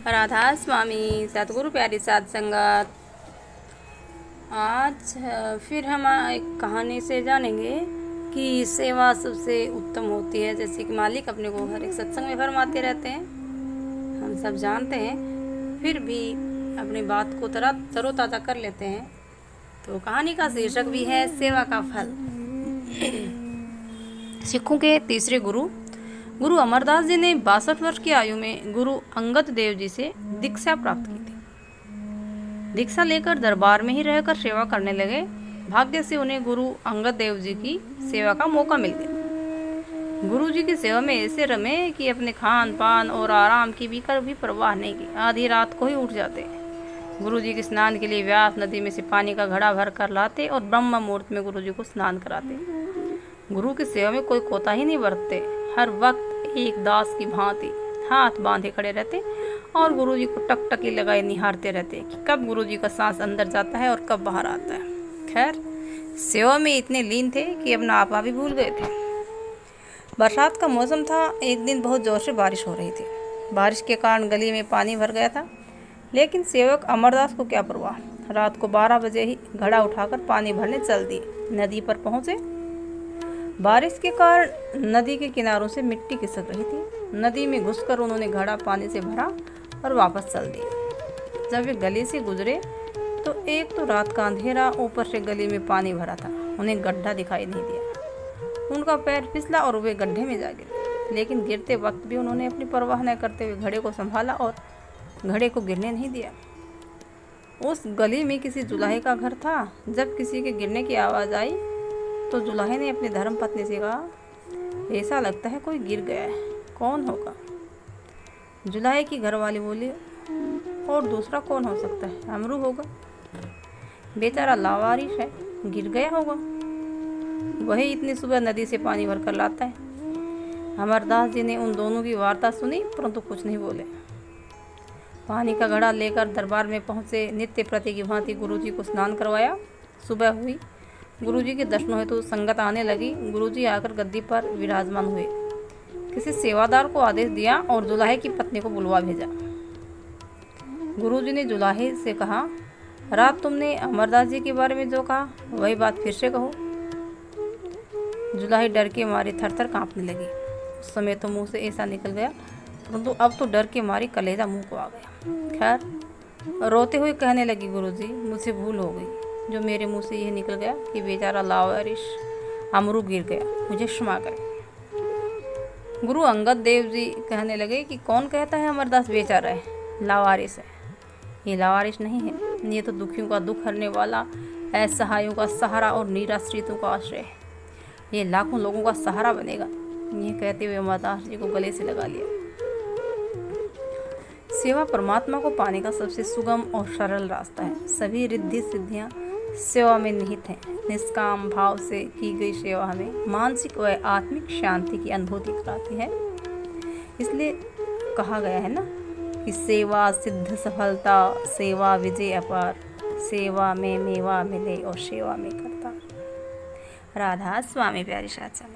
राधा स्वामी सतगुरु प्यारी साध संगत। आज फिर हम एक कहानी से जानेंगे कि सेवा सबसे उत्तम होती है। जैसे कि मालिक अपने को हर एक सत्संग में फरमाते रहते हैं, हम सब जानते हैं, फिर भी अपनी बात को तरोताज़ा कर लेते हैं। तो कहानी का शीर्षक भी है सेवा का फल। सिखों के तीसरे गुरु अमरदास जी ने 62 वर्ष की आयु में गुरु अंगद देव जी से दीक्षा प्राप्त की थी। दीक्षा लेकर दरबार में ही रहकर सेवा करने लगे। भाग्य से उन्हें गुरु अंगद देव जी की सेवा का मौका मिल गया। गुरु जी की सेवा में ऐसे रमे कि अपने खान पान और आराम की भी परवाह नहीं की। आधी रात को ही उठ जाते। गुरु जी के स्नान के लिए व्यास नदी में से पानी का घड़ा भर कर लाते और ब्रह्म मुहूर्त में गुरु जी को स्नान कराते। गुरु की सेवा में कोई कोताही नहीं बरतते। हर वक्त एक दास की भांति हाथ बांधे खड़े रहते और गुरु जी को टकटकी लगाए निहारते रहते कि कब गुरु जी का सांस अंदर जाता है और कब बाहर आता है। खैर, सेवा में इतने लीन थे कि अपना आपा भी भूल गए थे। बरसात का मौसम था। एक दिन बहुत जोर से बारिश हो रही थी। बारिश के कारण गली में पानी भर गया था, लेकिन सेवक अमरदास को क्या परवाह। रात को 12 बजे ही घड़ा उठाकर पानी भरने चल दिए। नदी पर पहुंचे। बारिश के कारण नदी के किनारों से मिट्टी खिसक रही थी। नदी में घुसकर उन्होंने घड़ा पानी से भरा और वापस चल दिया। जब वे गली से गुजरे तो एक तो रात का अंधेरा, ऊपर से गली में पानी भरा था। उन्हें गड्ढा दिखाई नहीं दिया। उनका पैर फिसला और वे गड्ढे में जा गिरे। लेकिन गिरते वक्त भी उन्होंने अपनी परवाह न करते हुए घड़े को संभाला और घड़े को गिरने नहीं दिया। उस गली में किसी जुलाहे का घर था। जब किसी के गिरने की आवाज़ आई तो जुलाहे ने अपनी धर्म पत्नी से कहा, ऐसा लगता है कोई गिर गया है, कौन होगा। जुलाहे की घरवाली बोली, और दूसरा कौन हो सकता है, अमरू होगा, बेचारा लावारिश है, गिर गया होगा, वही इतनी सुबह नदी से पानी भर कर लाता है। अमरदास जी ने उन दोनों की वार्ता सुनी, परंतु कुछ नहीं बोले। पानी का घड़ा लेकर दरबार में पहुंचे। नित्य प्रति की भांति गुरु जी को स्नान करवाया। सुबह हुई। गुरु जी के दर्शनों हेतु संगत आने लगी। गुरु जी आकर गद्दी पर विराजमान हुए। किसी सेवादार को आदेश दिया और जुलाहे की पत्नी को बुलवा भेजा। गुरु जी ने जुलाहे से कहा, रात तुमने अमरदास जी के बारे में जो कहा वही बात फिर से कहो। जुलाहे डर के मारे थरथर कांपने लगी। उस समय तो मुंह से ऐसा निकल गया, परंतु अब तो डर के मारे कलेजा मुंह को आ गया। खैर, रोते हुए कहने लगी, गुरु जी मुझसे भूल हो गई। जो मेरे मुंह से यह निकल गया कि बेचारा लावारिश अमरू गिर गया, मुझे क्षमा करें। गुरु अंगद देव जी कहने लगे कि कौन कहता है अमरदास बेचारा है, लावारिश है। ये लावारिश नहीं है, ये तो दुखियों का दुख हरने वाला, असहायों का सहारा और निराश्रितों का आश्रय है। ये लाखों लोगों का सहारा बनेगा। ये कहते हुए अमरदास जी को गले से लगा लिया। सेवा परमात्मा को पाने का सबसे सुगम और सरल रास्ता है। सभी रिद्धि सिद्धियां सेवा में निहित हैं। निष्काम भाव से की गई सेवा हमें मानसिक व आत्मिक शांति की अनुभूति कराती है। इसलिए कहा गया है ना कि सेवा सिद्ध सफलता, सेवा विजय अपार, सेवा में मेवा मिले और सेवा में करता। राधा स्वामी प्यारी साथ।